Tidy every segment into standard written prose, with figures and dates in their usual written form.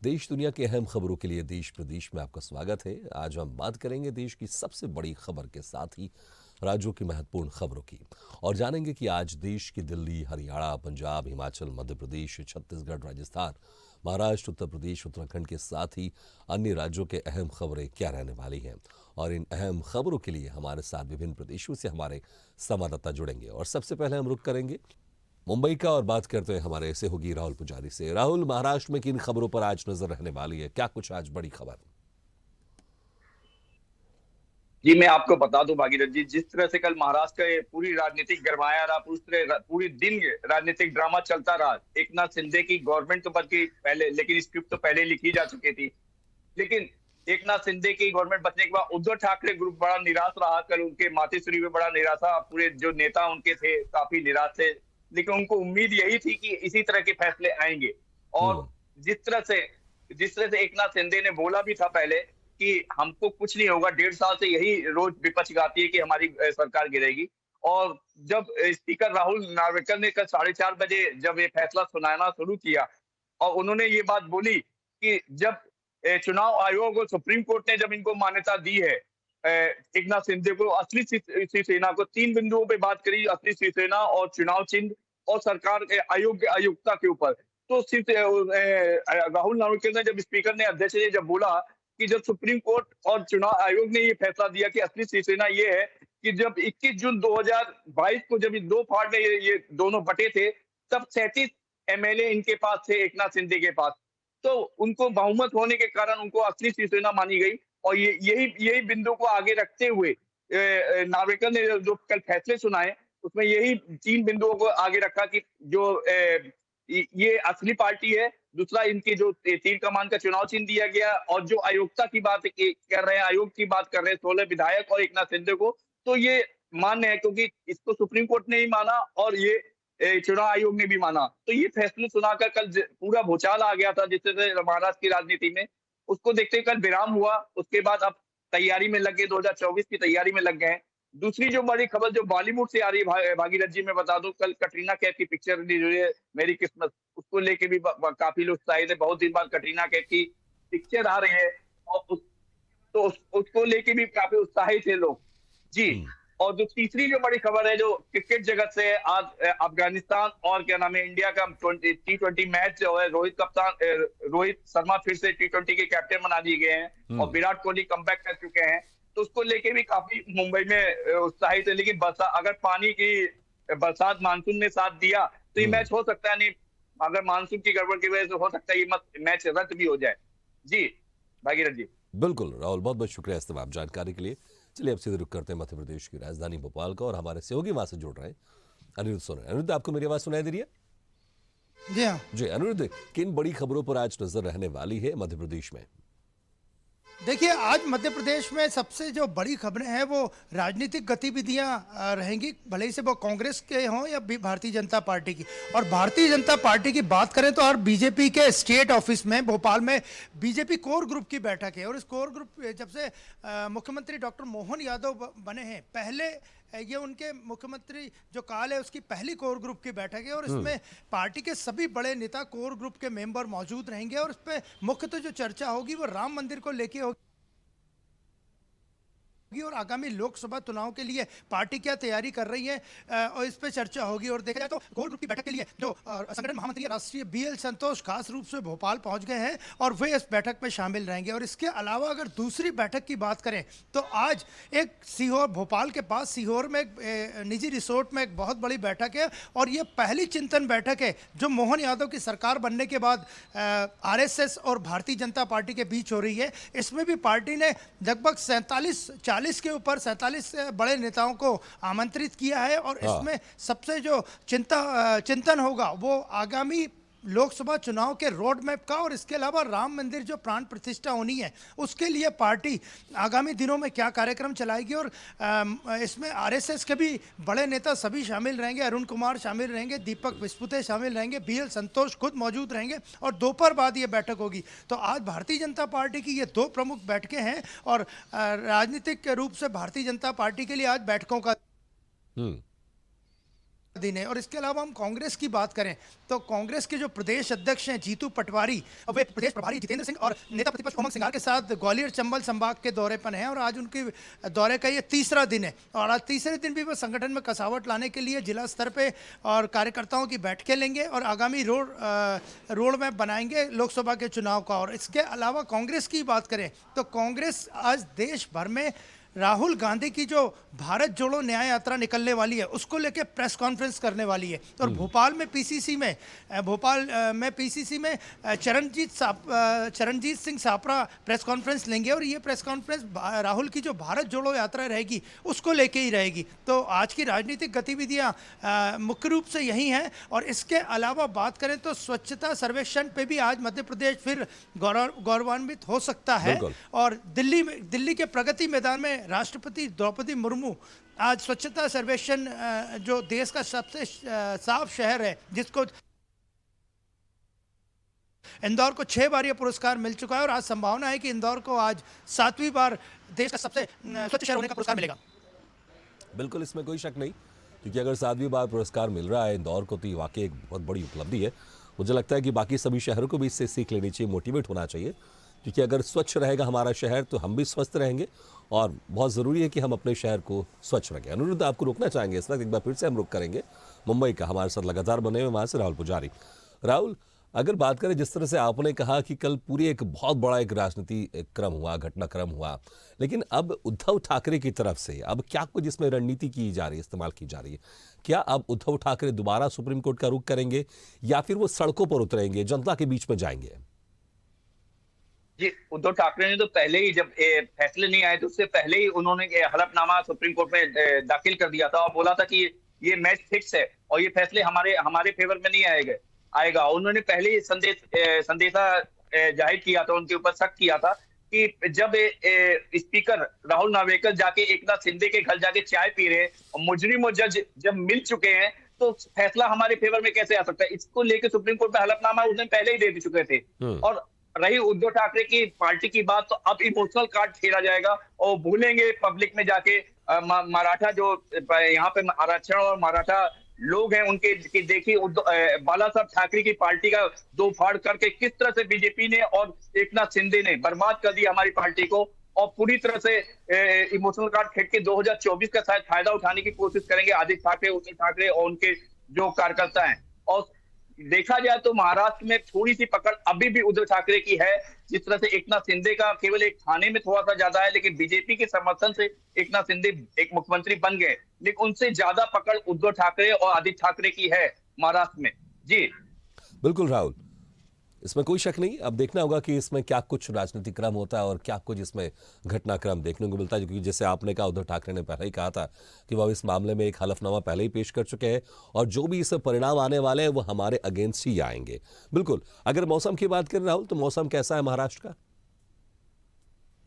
देश दुनिया की अहम खबरों के लिए देश प्रदेश में आपका स्वागत है। आज हम बात करेंगे देश की सबसे बड़ी खबर के साथ ही राज्यों की महत्वपूर्ण खबरों की और जानेंगे कि आज देश की दिल्ली, हरियाणा, पंजाब, हिमाचल, मध्य प्रदेश, छत्तीसगढ़, राजस्थान, महाराष्ट्र, उत्तर प्रदेश, उत्तराखंड के साथ ही अन्य राज्यों के अहम खबरें क्या रहने वाली हैं। और इन अहम खबरों के लिए हमारे साथ विभिन्न प्रदेशों से हमारे संवाददाता जुड़ेंगे और सबसे पहले हम रुक करेंगे मुंबई का और बात करते हैं हमारे सहयोगी राहुल पुजारी से। राहुल, महाराष्ट्र में किन खबरों पर आज नजर रहने वाली है? क्या कुछ आज बड़ी खबर? जी, मैं आपको बता दूं भागीरथ जी, जिस तरह से कल महाराष्ट्र का ये पूरी राजनीतिक गरमाया रहा, पूरी दिन राजनीतिक ड्रामा चलता रहा। एक नाथ शिंदे की गवर्नमेंट तो बच गई पहले, लेकिन स्क्रिप्ट तो पहले लिखी जा चुकी थी। लेकिन एक नाथ शिंदे की गवर्नमेंट बचने के बाद उद्धव ठाकरे ग्रुप बड़ा निराश रहा। कल उनके मातोश्री में बड़ा निराशा, पूरे जो नेता उनके थे काफी निराश थे। लेकिन उनको उम्मीद यही थी कि इसी तरह के फैसले आएंगे। और हम्म। जिस तरह से जिस तरह से एक नाथ शिंदे ने बोला भी था पहले कि हमको कुछ नहीं होगा, 1.5 साल से यही रोज विपक्ष गाती है कि हमारी सरकार गिरेगी। और जब स्पीकर राहुल नार्वेकर ने कल 4:30 बजे जब ये फैसला सुनाना शुरू किया और उन्होंने ये बात बोली कि जब चुनाव आयोग और सुप्रीम कोर्ट ने जब इनको मान्यता दी है, एक नाथ शिंदे को, असली शिवसेना को, 3 बिंदुओं पे बात करी, असली शिवसेना और चुनाव चिन्ह और सरकार के आयोग के आयुक्ता के ऊपर। तो सिर्फ राहुल नार्वेकर ने, जब स्पीकर ने, अध्यक्ष ने जब बोला कि जब सुप्रीम कोर्ट और चुनाव आयोग ने ये फैसला दिया कि असली शिवसेना ये है कि जब 21 जून 2022 को जब इन दो फाड़ में ये दोनों बटे थे, तब 37 एमएलए इनके पास थे, एक नाथ शिंदे के पास। तो उनको बहुमत होने के कारण उनको असली शिवसेना मानी गई। और ये यही यही बिंदु को आगे रखते हुए नार्वेकर ने जो कल फैसले सुनाए, उसमें यही 3 बिंदुओं को आगे रखा कि जो ये असली पार्टी है। दूसरा, इनकी जो तीर कमान का चुनाव चिन्ह दिया गया, और जो आयोगता की बात कर रहे हैं, आयोग की बात कर रहे हैं 16 विधायक और एक नाथ शिंदे को, तो ये मान्य है क्योंकि इसको सुप्रीम कोर्ट ने ही माना और ये चुनाव आयोग ने भी माना। तो ये फैसले सुनाकर कल पूरा भूचाल आ गया था जिस तरह से महाराष्ट्र की राजनीति में। उसको देखते कल विराम हुआ। उसके बाद अब तैयारी में लग गए, 2024 की तैयारी में लग गए हैं। दूसरी जो बड़ी खबर जो बॉलीवुड से आ रही है, भागीरथ जी, मैं बता दूं, कल कटरीना कैफ की पिक्चर रिलीज हुई है, मेरी किस्मत। उसको लेके भी काफी लोग उत्साहित है। बहुत दिन बाद कटरीना कैफ की पिक्चर आ रही है और उसको लेके भी काफी उत्साहित है लोग। जी। हम्म। और जो तीसरी जो बड़ी खबर है जो क्रिकेट जगत से है, आज अफगानिस्तान और क्या नाम है, इंडिया का T20 मैच जो है, रोहित शर्मा फिर से T20 के कैप्टन बना दिए गए हैं और हम्म। विराट कोहली कमबैक कर चुके हैं। तो उसको लेके भी काफी मुंबई में उत्साहित है। लेकिन अगर पानी की बरसात, मानसून ने साथ दिया तो ये हम्म। मैच हो सकता है। नहीं, अगर मानसून की गड़बड़ की वजह से हो सकता है ये मैच रद्द भी हो जाए। जी भागीरथ जी। बिल्कुल राहुल, बहुत बहुत शुक्रिया इस तमाम जानकारी के लिए। चलिए अब सीधे रुक करते हैं मध्य प्रदेश की राजधानी भोपाल का और हमारे सहयोगी वहां से जुड़ रहे हैं अनिरुद्ध सोरेन। अनिरुद्ध, आपको मेरी आवाज सुनाई दे रही है? जी हाँ। जी अनिरुद्ध, किन बड़ी खबरों पर आज नजर रहने वाली है मध्य प्रदेश में? देखिए, आज मध्य प्रदेश में सबसे जो बड़ी खबरें हैं वो राजनीतिक गतिविधियां रहेंगी, भले ही से वो कांग्रेस के हों या भारतीय जनता पार्टी की। और भारतीय जनता पार्टी की बात करें तो और बीजेपी के स्टेट ऑफिस में भोपाल में बीजेपी कोर ग्रुप की बैठक है। और इस कोर ग्रुप जब से मुख्यमंत्री डॉक्टर मोहन यादव बने हैं, पहले ये उनके मुख्यमंत्री जो काल है उसकी पहली कोर ग्रुप की बैठक है। और इसमें पार्टी के सभी बड़े नेता कोर ग्रुप के मेंबर मौजूद रहेंगे। और इस पे मुख्य तो जो चर्चा होगी वो राम मंदिर को लेके होगी और आगामी लोकसभा चुनाव के लिए पार्टी क्या तैयारी कर रही है, और इस पे चर्चा होगी। और देखा जाए तो कोर ग्रुप की बैठक के लिए जो संगठन महामंत्री राष्ट्रीय BL संतोष खास रूप से भोपाल पहुंच गए हैं और वे इस बैठक में शामिल रहेंगे। और इसके अलावा अगर दूसरी बैठक की बात करें तो आज एक सीहोर, भोपाल के पास सीहोर में एक निजी रिसोर्ट में एक बहुत बड़ी बैठक है। और ये पहली चिंतन बैठक है जो मोहन यादव की सरकार बनने के बाद RSS और भारतीय जनता पार्टी के बीच हो रही है। इसमें भी पार्टी ने लगभग 40 के ऊपर 47 बड़े नेताओं को आमंत्रित किया है। और हाँ। इसमें सबसे जो चिंतन होगा वो आगामी लोकसभा चुनाव के रोड मैप का, और इसके अलावा राम मंदिर जो प्राण प्रतिष्ठा होनी है उसके लिए पार्टी आगामी दिनों में क्या कार्यक्रम चलाएगी। और इसमें RSS के भी बड़े नेता सभी शामिल रहेंगे, अरुण कुमार शामिल रहेंगे, दीपक विस्पुते शामिल रहेंगे, BL संतोष खुद मौजूद रहेंगे। और दोपहर बाद ये बैठक होगी। तो आज भारतीय जनता पार्टी की ये दो प्रमुख बैठकें हैं। और राजनीतिक रूप से भारतीय जनता पार्टी के लिए आज बैठकों का हम्म। दिन है। और इसके अलावा हम कांग्रेस की बात करें तो कांग्रेस के जो प्रदेश अध्यक्ष हैं जीतू पटवारी, और वे प्रदेश प्रभारी जितेंद्र सिंह और नेता प्रतिपक्ष उमंग सिंगार के साथ ग्वालियर चंबल संभाग के दौरे पर हैं और आज उनके दौरे का ये तीसरा दिन है। और आज तीसरे दिन भी वो संगठन में कसावट लाने के लिए जिला स्तर पे और कार्यकर्ताओं की बैठकें लेंगे और आगामी रोड मैप बनाएंगे लोकसभा के चुनाव का। और इसके अलावा कांग्रेस की बात करें तो कांग्रेस आज देश भर में राहुल गांधी की जो भारत जोड़ो न्याय यात्रा निकलने वाली है उसको लेकर प्रेस कॉन्फ्रेंस करने वाली है। और भोपाल में पीसीसी में चरणजीत सिंह सापरा प्रेस कॉन्फ्रेंस लेंगे और ये प्रेस कॉन्फ्रेंस राहुल की जो भारत जोड़ो यात्रा रहेगी उसको लेके ही रहेगी। तो आज की राजनीतिक गतिविधियां मुख्य रूप से यही हैं। और इसके अलावा बात करें तो स्वच्छता सर्वेक्षण पे भी आज मध्य प्रदेश फिर गौरवान्वित हो सकता है। और दिल्ली के प्रगति मैदान में राष्ट्रपति द्रौपदी मुर्मू आज स्वच्छता सर्वेक्षण जो देश का सबसे साफ शहर है, जिसको इंदौर को 6 बार यह पुरस्कार मिल चुका है और आज संभावना है कि इंदौर को आज 7वीं बार देश का सबसे स्वच्छ शहर होने का पुरस्कार मिलेगा। बिल्कुल, इसमें कोई शक नहीं, क्योंकि अगर 7वीं बार पुरस्कार मिल रहा है इंदौर को तो ये वाकई एक बहुत बड़ी उपलब्धि है। मुझे लगता है कि बाकी सभी शहरों को भी इससे सीख लेनी चाहिए, मोटिवेट होना चाहिए, क्योंकि अगर स्वच्छ रहेगा हमारा शहर तो हम भी स्वस्थ रहेंगे और बहुत ज़रूरी है कि हम अपने शहर को स्वच्छ रखें। अनिरुद्ध, आपको रोकना चाहेंगे इस वक्त, एक बार फिर से हम रुक करेंगे मुंबई का, हमारे साथ लगातार बने हुए वहाँ से राहुल पुजारी। राहुल, अगर बात करें जिस तरह से आपने कहा कि कल पूरी एक बहुत बड़ा एक राजनीति क्रम हुआ, घटनाक्रम हुआ, लेकिन अब उद्धव ठाकरे की तरफ से अब क्या कुछ इसमें रणनीति की जा रही है, इस्तेमाल की जा रही है? क्या अब उद्धव ठाकरे दोबारा सुप्रीम कोर्ट का रुख करेंगे या फिर वो सड़कों पर उतरेंगे, जनता के बीच में जाएंगे? जी, उद्धव ठाकरे ने तो पहले ही, जब फैसले नहीं आए तो उससे पहले ही उन्होंने हलफनामा सुप्रीम कोर्ट में दाखिल कर दिया था और बोला था कि ये मैच फिक्स है और ये फैसले हमारे फेवर में नहीं आएगा। उन्होंने पहले ही संदेशा जाहिर किया था, उनके ऊपर शक किया था कि जब स्पीकर राहुल नार्वेकर जाके एकनाथ शिंदे के घर जाके चाय पी रहे हैं और मुजरिम और जज जब मिल चुके हैं तो फैसला हमारे फेवर में कैसे आ सकता है। इसको लेकर सुप्रीम कोर्ट में हलफनामा उसने पहले ही दे चुके थे। और रही उद्धव ठाकरे की पार्टी की बात, तो अब इमोशनल कार्ड खेला जाएगा और भूलेंगे पब्लिक में जाके मराठा जो यहाँ पे आरक्षण और मराठा लोग हैं उनके की देखिए बाला साहब ठाकरे की पार्टी का दो फाड़ करके किस तरह से बीजेपी ने और एकनाथ शिंदे ने बर्बाद कर दिया हमारी पार्टी को और पूरी तरह से इमोशनल कार्ड खेल के 2024 का शायद फायदा उठाने की कोशिश करेंगे आदित्य ठाकरे, उद्धव ठाकरे और उनके जो कार्यकर्ता हैं। और देखा जाए तो महाराष्ट्र में थोड़ी सी पकड़ अभी भी उद्धव ठाकरे की है। जिस तरह से एकनाथ शिंदे का केवल एक थाने में थोड़ा सा ज्यादा है, लेकिन बीजेपी के समर्थन से एकनाथ शिंदे एक मुख्यमंत्री बन गए, लेकिन उनसे ज्यादा पकड़ उद्धव ठाकरे और आदित्य ठाकरे की है महाराष्ट्र में। जी बिल्कुल राहुल, इसमें कोई शक नहीं। अब देखना होगा कि इसमें क्या कुछ राजनीतिक क्रम होता है और क्या कुछ इसमें घटनाक्रम देखने को मिलता है, क्योंकि जैसे आपने कहा उद्धव ठाकरे ने पहले ही कहा था कि वह इस मामले में एक हलफनामा पहले ही पेश कर चुके हैं और जो भी इस परिणाम आने वाले हैं वो हमारे अगेंस्ट ही आएंगे। बिल्कुल, अगर मौसम की बात करें राहुल, तो मौसम कैसा है महाराष्ट्र का?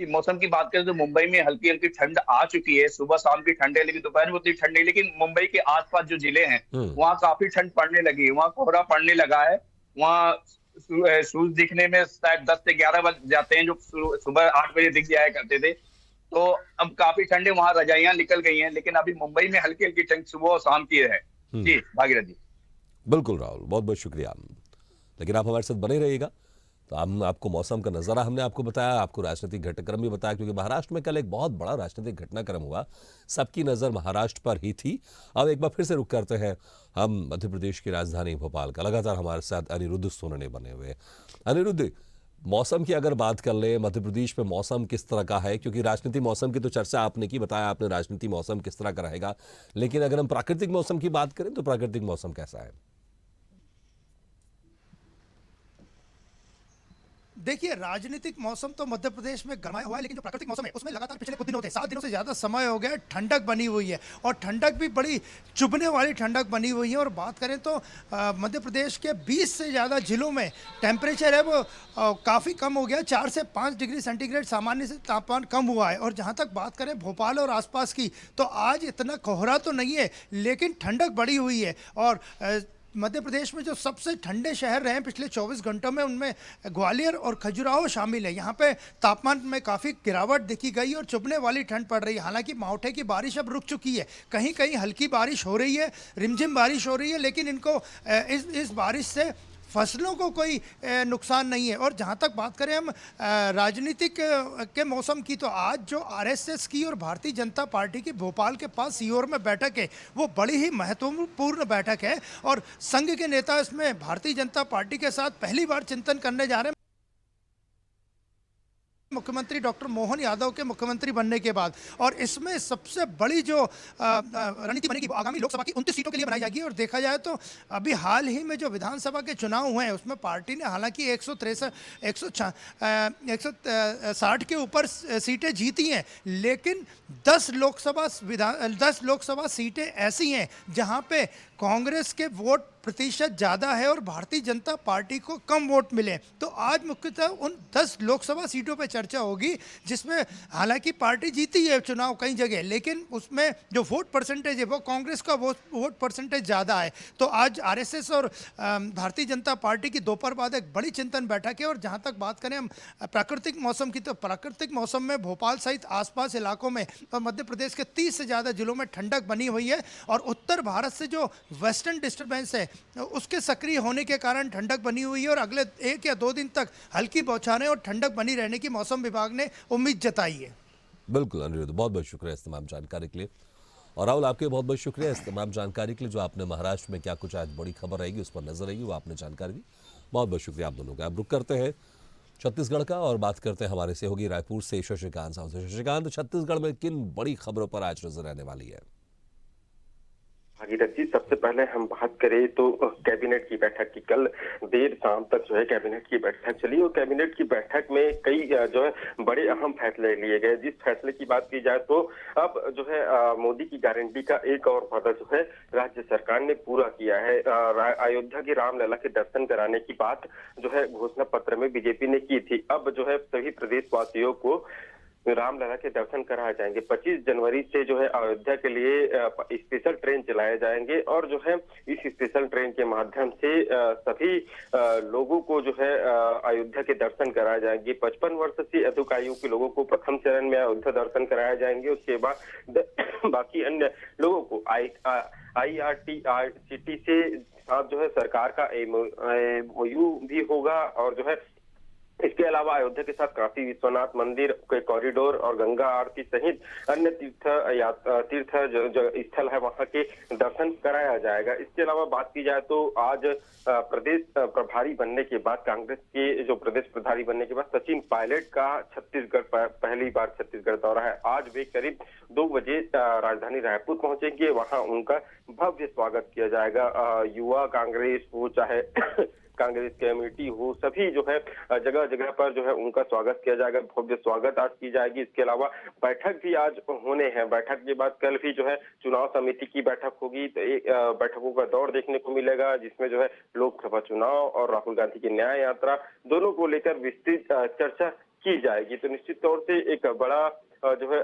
मौसम की बात करें तो मुंबई में हल्की हल्की ठंड आ चुकी है, सुबह शाम की ठंड है, लेकिन दोपहर में उतनी ठंड नहीं। लेकिन मुंबई के आसपास जो जिले हैं वहाँ काफी ठंड पड़ने लगी है, वहाँ कोहरा पड़ने लगा है। वहाँ सूरज दिखने में शायद 10 से 11 बज जाते हैं, जो सुबह 8 बजे दिख जाया करते थे। तो अब काफी ठंडे वहां रजाइयां निकल गई हैं, लेकिन अभी मुंबई में हल्की हल्की ठंड सुबह और शाम की है। जी भागीरथ जी। बिल्कुल राहुल, बहुत बहुत शुक्रिया। लेकिन आप हमारे साथ बने रहिएगा। तो हम आपको मौसम का नज़ारा हमने आपको बताया, आपको राजनीतिक घटनाक्रम भी बताया, क्योंकि महाराष्ट्र में कल एक बहुत बड़ा राजनीतिक घटनाक्रम हुआ, सबकी नज़र महाराष्ट्र पर ही थी। अब एक बार फिर से रुक करते हैं हम मध्य प्रदेश की राजधानी भोपाल का। लगातार हमारे साथ अनिरुद्ध सोनने बने हुए। अनिरुद्ध, मौसम की अगर बात कर ले, मध्य प्रदेश में मौसम किस तरह का है? क्योंकि राजनीतिक मौसम की तो चर्चा आपने की, बताया आपने राजनीतिक मौसम किस तरह का रहेगा, लेकिन अगर हम प्राकृतिक मौसम की बात करें तो प्राकृतिक मौसम कैसा है? देखिए, राजनीतिक मौसम तो मध्य प्रदेश में गरमाया हुआ है, लेकिन जो प्राकृतिक मौसम है उसमें लगातार पिछले कुछ दिनों से 7 दिनों से ज़्यादा समय हो गया है, ठंडक बनी हुई है और ठंडक भी बड़ी चुभने वाली ठंडक बनी हुई है। और बात करें तो मध्य प्रदेश के 20 से ज़्यादा जिलों में टेम्परेचर है वो काफ़ी कम हो गया, 4 से 5 डिग्री सेंटीग्रेड सामान्य से तापमान कम हुआ है। और जहाँ तक बात करें भोपाल और आसपास की, तो आज इतना कोहरा तो नहीं है, लेकिन ठंडक बढ़ी हुई है। और मध्य प्रदेश में जो सबसे ठंडे शहर रहे हैं पिछले 24 घंटों में, उनमें ग्वालियर और खजुराहो शामिल है। यहाँ पे तापमान में काफ़ी गिरावट देखी गई और चुभने वाली ठंड पड़ रही है। हालांकि मावठे की बारिश अब रुक चुकी है, कहीं कहीं हल्की बारिश हो रही है, रिमझिम बारिश हो रही है, लेकिन इनको इस बारिश से फसलों को कोई नुकसान नहीं है। और जहाँ तक बात करें हम राजनीतिक के मौसम की, तो आज जो आरएसएस की और भारतीय जनता पार्टी की भोपाल के पास सीहोर में बैठक है, वो बड़ी ही महत्वपूर्ण बैठक है और संघ के नेता इसमें भारतीय जनता पार्टी के साथ पहली बार चिंतन करने जा रहे हैं, मुख्यमंत्री डॉक्टर मोहन यादव के मुख्यमंत्री बनने के बाद। और इसमें सबसे बड़ी जो रणनीति बनेगी वो आगामी लोकसभा की 29 सीटों के लिए बनाई जाएगी। और देखा जाए तो अभी हाल ही में जो विधानसभा के चुनाव हुए हैं उसमें पार्टी ने हालांकि 160 के ऊपर सीटें जीती हैं, लेकिन 10 लोकसभा सीटें ऐसी हैं जहां पे कांग्रेस के वोट प्रतिशत ज़्यादा है और भारतीय जनता पार्टी को कम वोट मिले। तो आज मुख्यतः उन 10 लोकसभा सीटों पर चर्चा होगी, जिसमें हालांकि पार्टी जीती है चुनाव कई जगह, लेकिन उसमें जो वोट परसेंटेज है वो कांग्रेस का वोट परसेंटेज ज़्यादा है। तो आज आरएसएस और भारतीय जनता पार्टी की दोपहर बाद एक बड़ी चिंतन बैठक है। और जहाँ तक बात करें हम प्राकृतिक मौसम की, तो प्राकृतिक मौसम में भोपाल सहित आसपास इलाकों में और मध्य प्रदेश के 30 से ज़्यादा जिलों में ठंडक बनी हुई है। और उत्तर भारत से जो वेस्टर्न डिस्टर्बेंस है उसके सक्रिय होने के कारण ठंडक बनी हुई है और अगले 1 या 2 दिन तक हल्की बौछारें और ठंडक बनी रहने की मौसम विभाग ने उम्मीद जताई है। बिल्कुल अनिरुद्ध, बहुत बहुत शुक्रिया इस तमाम जानकारी के लिए। और राहुल, आपके बहुत बहुत शुक्रिया इस तमाम जानकारी के लिए। जो आपने महाराष्ट्र में क्या कुछ आज बड़ी खबर रहेगी उस पर नजर रहेगी, वो आपने जानकारी दी। बहुत बहुत शुक्रिया आप दोनों का। अब रुक करते हैं छत्तीसगढ़ का और बात करते हैं हमारे सहयोगी रायपुर से शशिकांत साहू से। शशिकांत, छत्तीसगढ़ में किन बड़ी खबरों पर आज नजर रहने वाली है? भागीरथ जी, सबसे पहले हम बात करें तो कैबिनेट की बैठक की। कल देर शाम तक जो है कैबिनेट की बैठक चली और कैबिनेट की बैठक में कई जो है बड़े अहम फैसले लिए गए। जिस फैसले की बात की जाए तो अब जो है मोदी की गारंटी का एक और वादा जो है राज्य सरकार ने पूरा किया है। अयोध्या के रामलला के दर्शन कराने की बात जो है घोषणा पत्र में बीजेपी ने की थी। अब जो है सभी प्रदेशवासियों को रामलला के दर्शन कराए जाएंगे। 25 जनवरी से जो है अयोध्या के लिए स्पेशल ट्रेन चलाए जाएंगे और जो है इस स्पेशल ट्रेन के माध्यम से सभी लोगों को जो है अयोध्या के दर्शन कराए जाएंगे। 55 वर्ष से अधिक आयु के लोगों को प्रथम चरण में अयोध्या दर्शन कराए जाएंगे। उसके बाद बाकी अन्य लोगों को IRCTC से साथ जो है सरकार का MOU भी होगा। और जो है इसके अलावा अयोध्या के साथ काशी विश्वनाथ मंदिर के कॉरिडोर और गंगा आरती सहित अन्य तीर्थ स्थल है वहां के दर्शन कराया जाएगा। इसके अलावा बात की जाए तो आज प्रदेश प्रभारी बनने के बाद, कांग्रेस के जो प्रदेश प्रभारी बनने के बाद सचिन पायलट का छत्तीसगढ़ पहली बार छत्तीसगढ़ दौरा है। आज वे करीब 2 बजे राजधानी रायपुर पहुंचेंगे, वहां उनका भव्य स्वागत किया जाएगा। युवा कांग्रेस हो चाहे कांग्रेस कमेटी हो, सभी जो है जगह जगह पर जो है उनका स्वागत किया जाएगा, भव्य स्वागत आज की जाएगी। इसके अलावा बैठक भी आज होने हैं। बैठक के बाद कल भी जो है चुनाव समिति की बैठक होगी, तो बैठकों का दौर देखने को मिलेगा, जिसमें जो है लोकसभा चुनाव और राहुल गांधी की न्याय यात्रा दोनों को लेकर विस्तृत चर्चा की जाएगी। तो निश्चित तौर से एक बड़ा जो है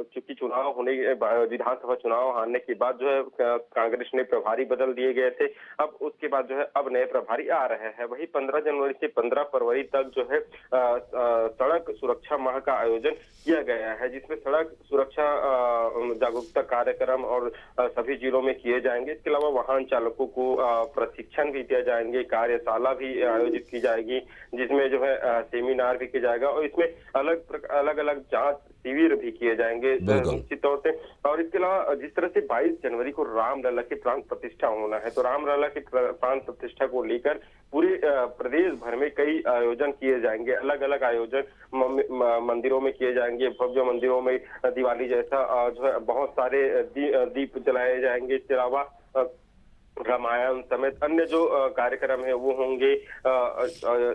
चूंकि चुनाव होने विधानसभा चुनाव हारने के बाद जो है कांग्रेस ने प्रभारी बदल दिए गए थे। अब उसके बाद जो है अब नए प्रभारी आ रहे हैं। वही 15 जनवरी से 15 फरवरी तक जो है सड़क सुरक्षा माह का आयोजन किया गया है, जिसमें सड़क सुरक्षा जागरूकता कार्यक्रम और सभी जिलों में किए जाएंगे। इसके अलावा वाहन चालकों को प्रशिक्षण भी दिए जाएंगे, कार्यशाला भी आयोजित की जाएगी, जिसमें जो है सेमिनार भी किया जाएगा और इसमें अलग अलग जांच शिविर भी किए जाएंगे निश्चित तौर से। और इसके अलावा जिस तरह से 22 जनवरी को रामलला की प्राण प्रतिष्ठा होना है, तो रामलला की प्राण प्रतिष्ठा को लेकर पूरे प्रदेश भर में कई आयोजन किए जाएंगे। अलग अलग आयोजन मंदिरों में किए जाएंगे, भव्य मंदिरों में दिवाली जैसा जो है बहुत सारे दीप जलाए जाएंगे। इसके अलावा रामायण समेत अन्य जो कार्यक्रम है वो होंगे।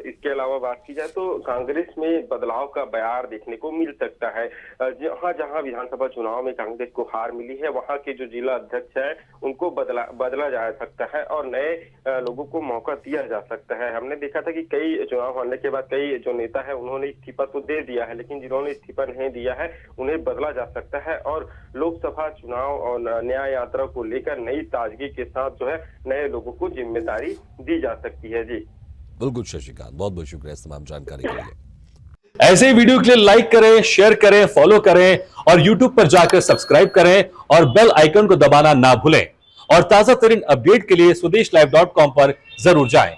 इसके अलावा बात की जाए तो कांग्रेस में बदलाव का बयार देखने को मिल सकता है। जहां जहां विधानसभा चुनाव में कांग्रेस को हार मिली है, वहां के जो जिला अध्यक्ष है उनको बदला जा सकता है और नए लोगों को मौका दिया जा सकता है। हमने देखा था कि कई चुनाव हारने के बाद कई जो नेता है उन्होंने इस्तीफा तो दे दिया है, लेकिन जिन्होंने इस्तीफा नहीं दिया है उन्हें बदला जा सकता है और लोकसभा चुनाव और न्याय यात्रा को लेकर नई ताजगी के साथ जो जो है नए लोगों को जिम्मेदारी दी जा सकती है। जी बिल्कुल शशिकांत, बहुत बहुत शुक्रिया इस तमाम जानकारी के लिए। ऐसे ही वीडियो के लिए लाइक करें, शेयर करें, फॉलो करें और YouTube पर जाकर सब्सक्राइब करें और बेल आइकन को दबाना ना भूलें। और ताजा तरीन अपडेट के लिए स्वदेशलाइव.com पर जरूर जाएं।